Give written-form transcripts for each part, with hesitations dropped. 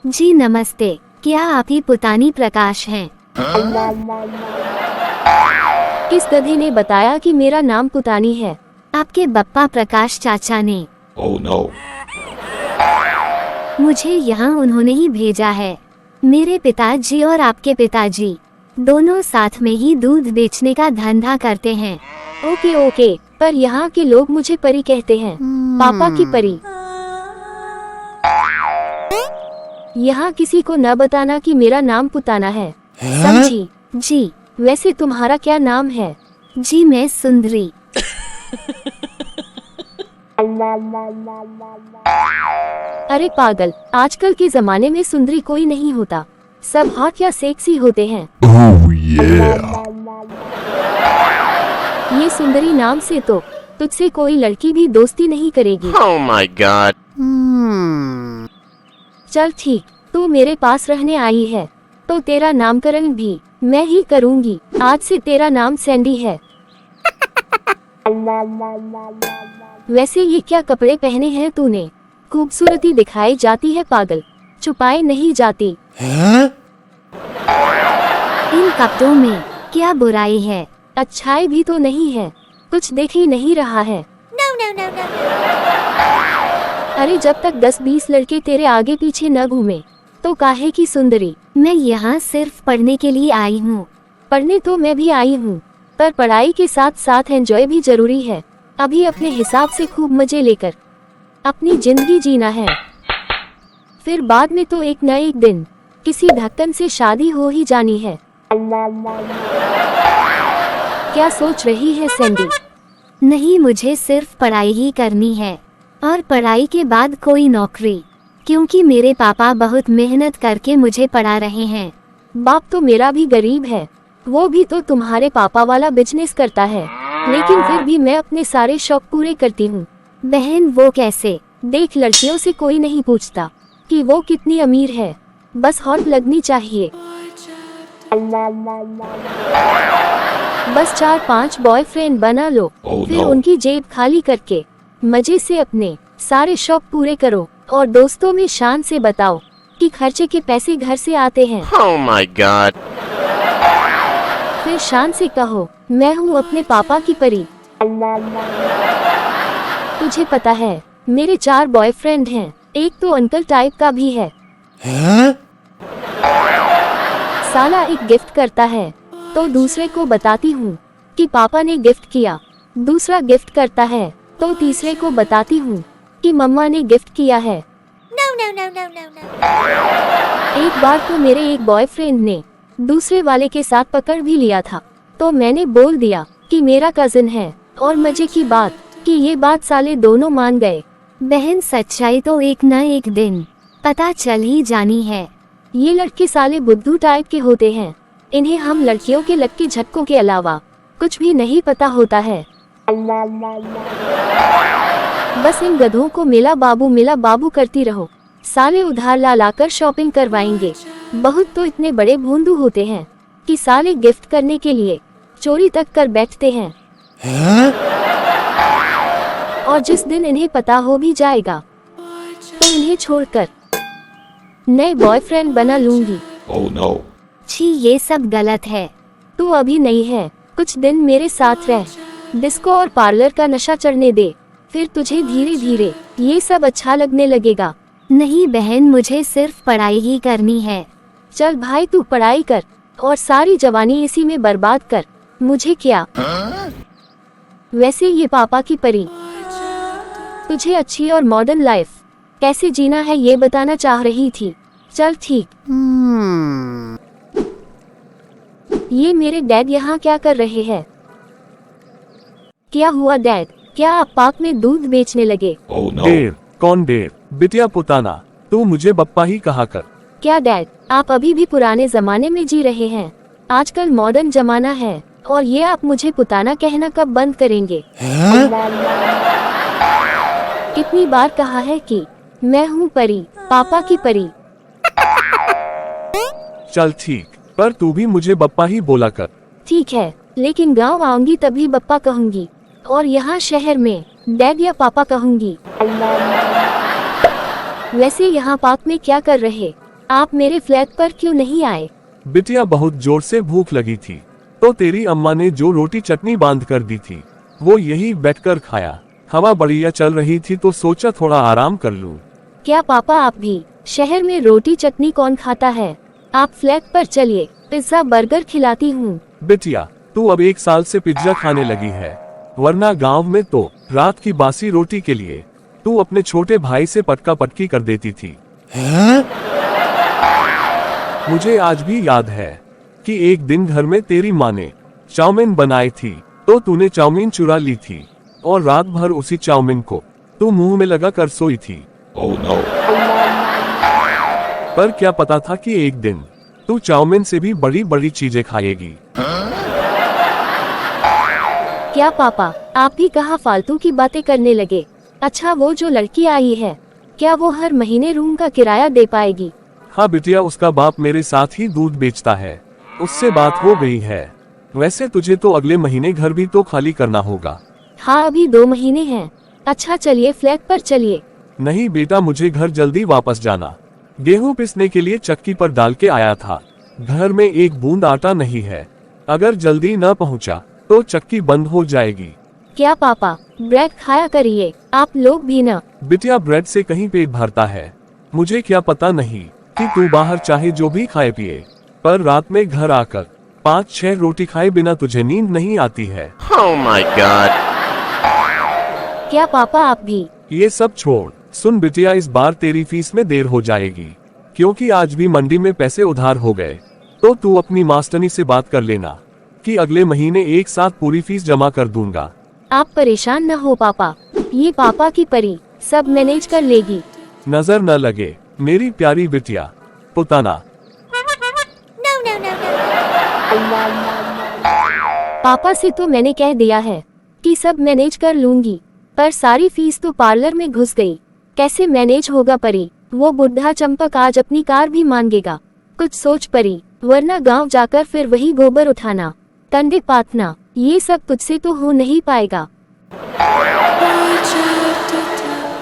जी नमस्ते, क्या आप ही पुतानी प्रकाश हैं? किस गधे ने बताया कि मेरा नाम पुतानी है? आपके बप्पा प्रकाश चाचा ने। Oh no. मुझे यहाँ उन्होंने ही भेजा है। मेरे पिताजी और आपके पिताजी दोनों साथ में ही दूध बेचने का धंधा करते हैं। ओके ओके, पर यहाँ के लोग मुझे परी कहते हैं, पापा की परी। यहाँ किसी को न बताना कि मेरा नाम पुताना है, समझी? जी। वैसे तुम्हारा क्या नाम है? जी मैं सुंदरी। अरे पागल, आजकल के जमाने में सुंदरी कोई नहीं होता, सब हॉट या सेक्सी होते हैं। Oh yeah. ये सुंदरी नाम से तो तुझसे कोई लड़की भी दोस्ती नहीं करेगी। Oh my god. चल ठीक, तू मेरे पास रहने आई है तो तेरा नामकरण भी मैं ही करूँगी। आज से तेरा नाम सैंडी है। वैसे ये क्या कपड़े पहने हैं तूने? खूबसूरती दिखाई जाती है पागल, छुपाई नहीं जाती। इन कपड़ों में क्या बुराई है? अच्छाई भी तो नहीं है, कुछ देख ही नहीं रहा है। अरे जब तक 10-20 लड़के तेरे आगे पीछे न घूमे तो काहे की सुंदरी। मैं यहाँ सिर्फ पढ़ने के लिए आई हूँ। पढ़ने तो मैं भी आई हूँ, पर पढ़ाई के साथ साथ एंजॉय भी जरूरी है। अभी अपने हिसाब से खूब मजे लेकर अपनी जिंदगी जीना है, फिर बाद में तो एक न एक दिन किसी ढक्कन से शादी हो ही जानी है। क्या सोच रही है सैंडी? नहीं, मुझे सिर्फ पढ़ाई ही करनी है और पढ़ाई के बाद कोई नौकरी, क्योंकि मेरे पापा बहुत मेहनत करके मुझे पढ़ा रहे हैं। बाप तो मेरा भी गरीब है, वो भी तो तुम्हारे पापा वाला बिजनेस करता है, लेकिन फिर भी मैं अपने सारे शौक पूरे करती हूँ। बहन वो कैसे? देख, लड़कियों से कोई नहीं पूछता कि वो कितनी अमीर है, बस हॉट लगनी चाहिए। बस 4-5 बॉयफ्रेंड बना लो, Oh फिर no. उनकी जेब खाली करके मजे से अपने सारे शौक पूरे करो और दोस्तों में शान से बताओ कि खर्चे के पैसे घर से आते हैं। Oh my god. फिर शान से कहो, मैं हूँ अपने पापा की परी। तुझे पता है मेरे 4 बॉयफ्रेंड हैं, एक तो अंकल टाइप का भी है। साला एक गिफ्ट करता है तो दूसरे को बताती हूँ कि पापा ने गिफ्ट किया, दूसरा गिफ्ट करता है तो तीसरे को बताती हूँ कि मम्मा ने गिफ्ट किया है। एक बार तो मेरे एक बॉयफ्रेंड ने दूसरे वाले के साथ पकड़ भी लिया था, तो मैंने बोल दिया कि मेरा कजिन है, और मजे की बात कि ये बात साले दोनों मान गए। बहन सच्चाई तो एक न एक दिन पता चल ही जानी है। ये लड़के साले बुद्धू टाइप के होते हैं, इन्हें हम लड़कियों के लक के झटकों के अलावा कुछ भी नहीं पता होता है। बस इन गधों को मिला बाबू करती रहो, साले उधार ला लाकर शॉपिंग करवाएंगे। बहुत तो इतने बड़े भोंदू होते हैं कि साले गिफ्ट करने के लिए चोरी तक कर बैठते हैं। और जिस दिन इन्हें पता हो भी जाएगा तो इन्हें छोड़कर नए बॉयफ्रेंड बना लूंगी। Oh no. छी, ये सब गलत है। तू अभी नहीं है, कुछ दिन मेरे साथ रह, डिस्को और पार्लर का नशा चढ़ने दे, फिर तुझे धीरे धीरे ये सब अच्छा लगने लगेगा। नहीं बहन, मुझे सिर्फ पढ़ाई ही करनी है। चल भाई, तू पढ़ाई कर और सारी जवानी इसी में बर्बाद कर, मुझे क्या। वैसे ये पापा की परी तुझे अच्छी और मॉडर्न लाइफ कैसे जीना है ये बताना चाह रही थी। चल ठीक। ये मेरे डैड यहाँ क्या कर रहे हैं? क्या हुआ डैड, क्या आप पार्क में दूध बेचने लगे? Oh no. डेर? कौन डेर? बिटिया पुताना, तू मुझे बप्पा ही कहा कर। क्या डैड, आप अभी भी पुराने जमाने में जी रहे हैं? आजकल मॉडर्न जमाना है, और ये आप मुझे पुताना कहना कब बंद करेंगे? कितनी बार कहा है कि मैं हूँ परी, पापा की परी। चल ठीक, पर तू भी मुझे बप्पा ही बोला कर। ठीक है, लेकिन गांव आऊंगी तभी बप्पा कहूंगी, और यहाँ शहर में डैड या पापा कहूंगी। वैसे यहाँ पार्क में क्या कर रहे? आप मेरे फ्लैट पर क्यों नहीं आए? बिटिया बहुत जोर से भूख लगी थी, तो तेरी अम्मा ने जो रोटी चटनी बांध कर दी थी वो यही बैठकर खाया। हवा बढ़िया चल रही थी तो सोचा थोड़ा आराम कर लूं। क्या पापा आप भी? शहर में रोटी चटनी कौन खाता है? आप फ्लैट पर चलिए, पिज्जा बर्गर खिलाती हूँ। बिटिया तू अब 1 साल से पिज्जा खाने लगी है, वरना गांव में तो रात की बासी रोटी के लिए तू अपने छोटे भाई से पटका पटकी कर देती थी। मुझे आज भी याद है कि एक दिन घर में तेरी माँ ने चाउमीन बनाई थी, तो तूने चाउमीन चुरा ली थी और रात भर उसी चाउमीन को तू मुंह में लगा कर सोई थी। Oh no. पर क्या पता था कि एक दिन तू चाउमीन से भी बड़ी बड़ी चीजें खाएगी। क्या पापा आप भी कहाँ फालतू की बातें करने लगे? अच्छा वो जो लड़की आई है, क्या वो हर महीने रूम का किराया दे पाएगी? हाँ बिटिया, उसका बाप मेरे साथ ही दूध बेचता है, उससे बात हो गई है। वैसे तुझे तो अगले महीने घर भी तो खाली करना होगा। हाँ अभी 2 महीने हैं। अच्छा चलिए फ्लैट पर चलिए। नहीं बेटा, मुझे घर जल्दी वापस जाना। गेहूं पिसने के लिए चक्की पर डाल के आया था, घर में एक बूंद आटा नहीं है। अगर जल्दी न पहुंचा तो चक्की बंद हो जाएगी। क्या पापा ब्रेड खाया करिए, आप लोग भी ना। बिटिया ब्रेड से कहीं पेट भरता है, मुझे क्या पता नहीं कि तू बाहर चाहे जो भी खाए पिए, पर रात में घर आकर 5-6 रोटी खाए बिना तुझे नींद नहीं आती है। Oh my god. क्या पापा आप भी? ये सब छोड़, सुन बिटिया, इस बार तेरी फीस में देर हो जाएगी, क्योंकि आज भी मंडी में पैसे उधार हो गए। तो तू अपनी मास्टरनी से बात कर लेना कि अगले महीने एक साथ पूरी फीस जमा कर दूंगा। आप परेशान न हो पापा, ये पापा की परी सब मैनेज कर लेगी। नजर न लगे मेरी प्यारी बिटिया पुताना। पापा से तो मैंने कह दिया है कि सब मैनेज कर लूंगी, पर सारी फीस तो पार्लर में घुस गई। कैसे मैनेज होगा परी? वो बुढ़ा चंपक आज अपनी कार भी मांगेगा। कुछ सोच परी, वरना गांव जाकर फिर वही गोबर उठाना, कंडे पाथना, ये सब तुझसे तो हो नहीं पाएगा।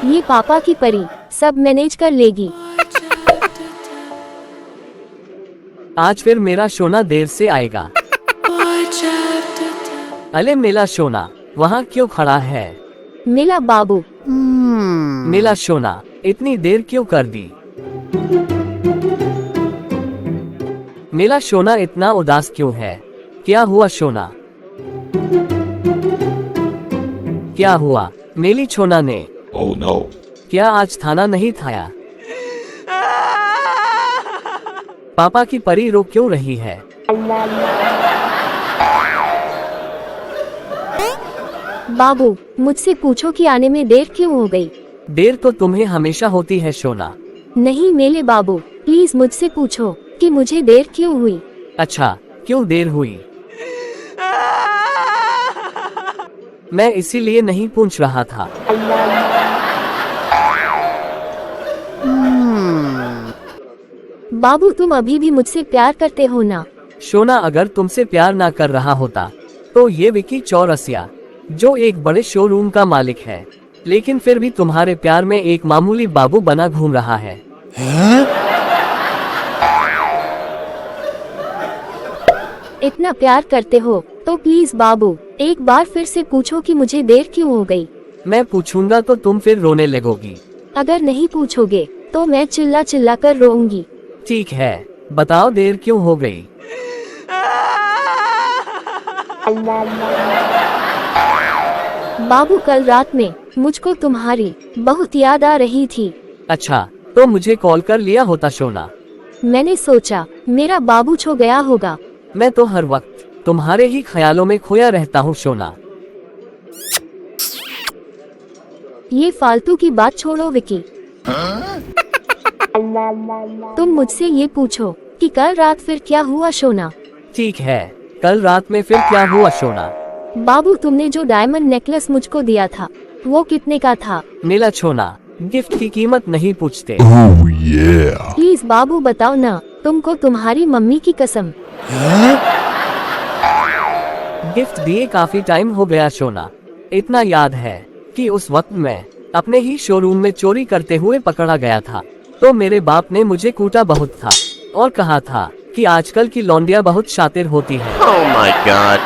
ये पापा की परी सब मैनेज कर लेगी। आज फिर मेरा सोना देर से आएगा। अरे मेरा सोना वहाँ क्यों खड़ा है? मेरा बाबू। मेरा सोना इतनी देर क्यों कर दी? मेरा सोना इतना उदास क्यों है? क्या हुआ सोना? क्या हुआ मेरी सोना ने? Oh no. क्या आज थाना नहीं थाया? पापा की परी रो क्यों रही है? बाबू मुझसे पूछो कि आने में देर क्यों हो गई? देर तो तुम्हें हमेशा होती है सोना। नहीं मेरे बाबू, प्लीज मुझसे पूछो कि मुझे देर क्यों हुई। अच्छा क्यों देर हुई? मैं इसीलिए नहीं पूछ रहा था। बाबू तुम अभी भी मुझसे प्यार करते हो ना? सोना अगर तुमसे प्यार ना कर रहा होता तो ये विकी चौरसिया जो एक बड़े शोरूम का मालिक है, लेकिन फिर भी तुम्हारे प्यार में एक मामूली बाबू बना घूम रहा है। इतना प्यार करते हो तो प्लीज बाबू एक बार फिर से पूछो कि मुझे देर क्यों हो गई। मैं पूछूंगा तो तुम फिर रोने लगोगी। अगर नहीं पूछोगे तो मैं चिल्ला चिल्ला कर रोऊंगी। ठीक है, बताओ देर क्यों हो गई? बाबू कल रात में मुझको तुम्हारी बहुत याद आ रही थी। अच्छा तो मुझे कॉल कर लिया होता सोना। मैंने सोचा मेरा बाबू छो गया होगा। मैं तो हर वक्त तुम्हारे ही ख्यालों में खोया रहता हूँ सोना। ये फालतू की बात छोड़ो विकी। तुम मुझसे ये पूछो कि कल रात फिर क्या हुआ सोना। ठीक है, कल रात में फिर क्या हुआ सोना? बाबू तुमने जो डायमंड नेकलेस मुझको दिया था वो कितने का था? मेरा सोना गिफ्ट की कीमत नहीं पूछते। Oh yeah. प्लीज बाबू बताओ ना, तुमको तुम्हारी मम्मी की कसम। गिफ्ट दिए काफी टाइम हो गया सोना। इतना याद है कि उस वक्त मैं अपने ही शोरूम में चोरी करते हुए पकड़ा गया था। तो मेरे बाप ने मुझे कूटा बहुत था और कहा था कि आजकल की लौंडिया बहुत शातिर होती है। Oh my god.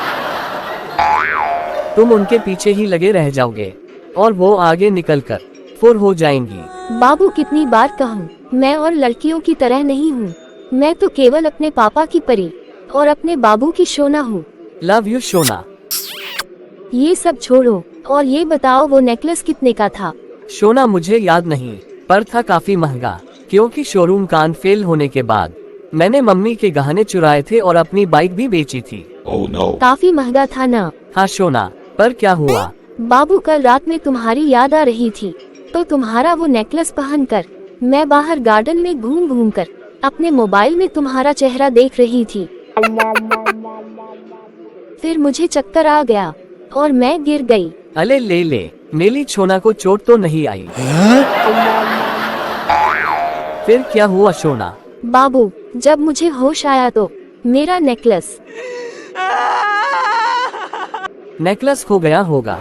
तुम उनके पीछे ही लगे रह जाओगे और वो आगे निकलकर फुर हो जाएंगी। बाबू कितनी बार कहूँ, मैं और लड़कियों की तरह नहीं हूँ। मैं तो केवल अपने पापा की परी और अपने बाबू की सोना हूँ। लव यू सोना। ये सब छोड़ो और ये बताओ वो नेकलेस कितने का था? सोना मुझे याद नहीं, पर था काफी महंगा, क्योंकि शोरूम कान फेल होने के बाद मैंने मम्मी के गहने चुराए थे और अपनी बाइक भी बेची थी। Oh no. काफी महंगा था ना? हाँ सोना, पर क्या हुआ? बाबू कल रात में तुम्हारी याद आ रही थी, तो तुम्हारा वो नेकलेस पहनकर मैं बाहर गार्डन में घूम घूम कर अपने मोबाइल में तुम्हारा चेहरा देख रही थी। फिर मुझे चक्कर आ गया और मैं गिर गई। अले ले, मेरी सोना को चोट तो नहीं आई? फिर क्या हुआ सोना? बाबू, जब मुझे होश आया तो मेरा नेकलेस खो गया होगा।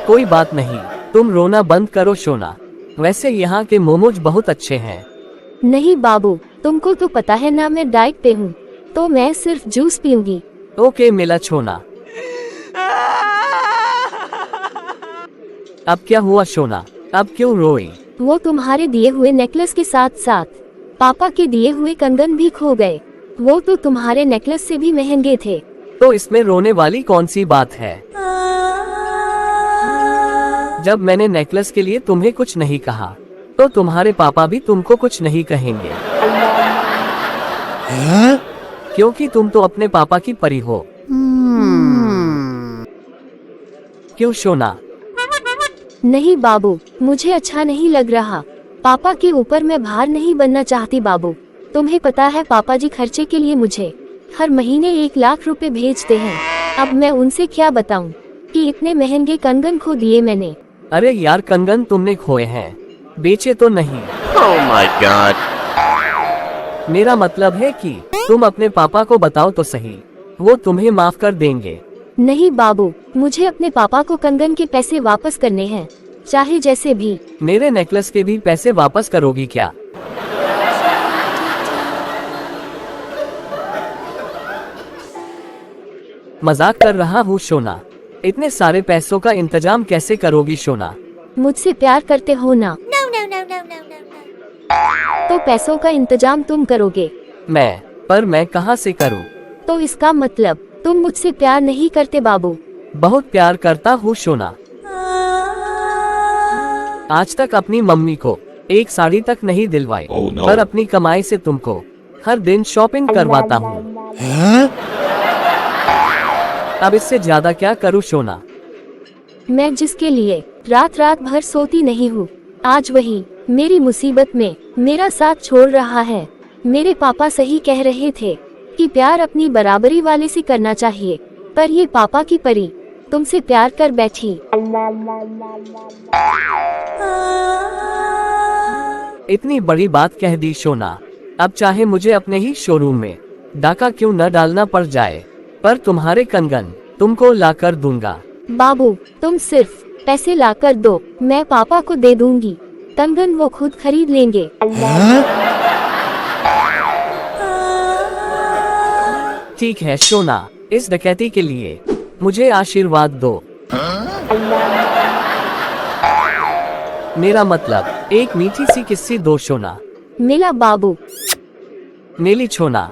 कोई बात नहीं, तुम रोना बंद करो सोना। वैसे यहाँ के मोमोज बहुत अच्छे हैं। नहीं बाबू, तुमको तो पता है ना मैं डाइट पे हूँ, तो मैं सिर्फ जूस पीऊंगी। ओके मेरा सोना। अब क्या हुआ सोना? अब क्यों रोई? वो तुम्हारे दिए हुए नेकलेस के साथ साथ पापा के दिए हुए कंगन भी खो गए। वो तो तुम्हारे नेकलेस से भी महंगे थे। तो इसमें रोने वाली कौन सी बात है? जब मैंने नेकलेस के लिए तुम्हें कुछ नहीं कहा, तो तुम्हारे पापा भी तुमको कुछ नहीं कहेंगे, क्योंकि तुम तो अपने पापा की परी हो। क्यों सोना? नहीं बाबू, मुझे अच्छा नहीं लग रहा। पापा के ऊपर मैं भार नहीं बनना चाहती बाबू। तुम्हें पता है पापा जी खर्चे के लिए मुझे हर महीने 1 लाख रुपए भेजते हैं। अब मैं उनसे क्या बताऊं कि इतने महंगे कंगन खो दिए मैंने। अरे यार, कंगन तुमने खोए हैं, बेचे तो नहीं। Oh my god. मेरा मतलब है कि तुम अपने पापा को बताओ तो सही, वो तुम्हें माफ कर देंगे। नहीं बाबू, मुझे अपने पापा को कंगन के पैसे वापस करने हैं, चाहे जैसे भी। मेरे नेकलेस के भी पैसे वापस करोगी क्या? मजाक कर रहा हूँ सोना। इतने सारे पैसों का इंतजाम कैसे करोगी सोना? मुझसे प्यार करते हो ना? तो पैसों का इंतजाम तुम करोगे। पर मैं कहाँ से करूँ? तो इसका मतलब तुम मुझसे प्यार नहीं करते बाबू। बहुत प्यार करता हूँ सोना। आज तक अपनी मम्मी को एक साड़ी तक नहीं दिलवाई, Oh no. पर अपनी कमाई से तुमको हर दिन शॉपिंग करवाता हूँ। अब इससे ज्यादा क्या करूँ सोना? मैं जिसके लिए रात रात भर सोती नहीं हूँ, आज वही मेरी मुसीबत में मेरा साथ छोड़ रहा है। मेरे पापा सही कह रहे थे कि प्यार अपनी बराबरी वाले से करना चाहिए, पर ये पापा की परी तुमसे प्यार कर बैठी। इतनी बड़ी बात कह दी सोना। अब चाहे मुझे अपने ही शोरूम में डाका क्यों न डालना पड़ जाए, पर तुम्हारे कंगन तुमको ला कर दूंगा। बाबू, तुम सिर्फ पैसे ला कर दो, मैं पापा को दे दूंगी। कंगन वो खुद खरीद लेंगे। ठीक है सोना, इस डकैती के लिए मुझे आशीर्वाद दो। मेरा मतलब एक मीठी सी किस्सी दो सोना। मिला बाबू। नेली छोना,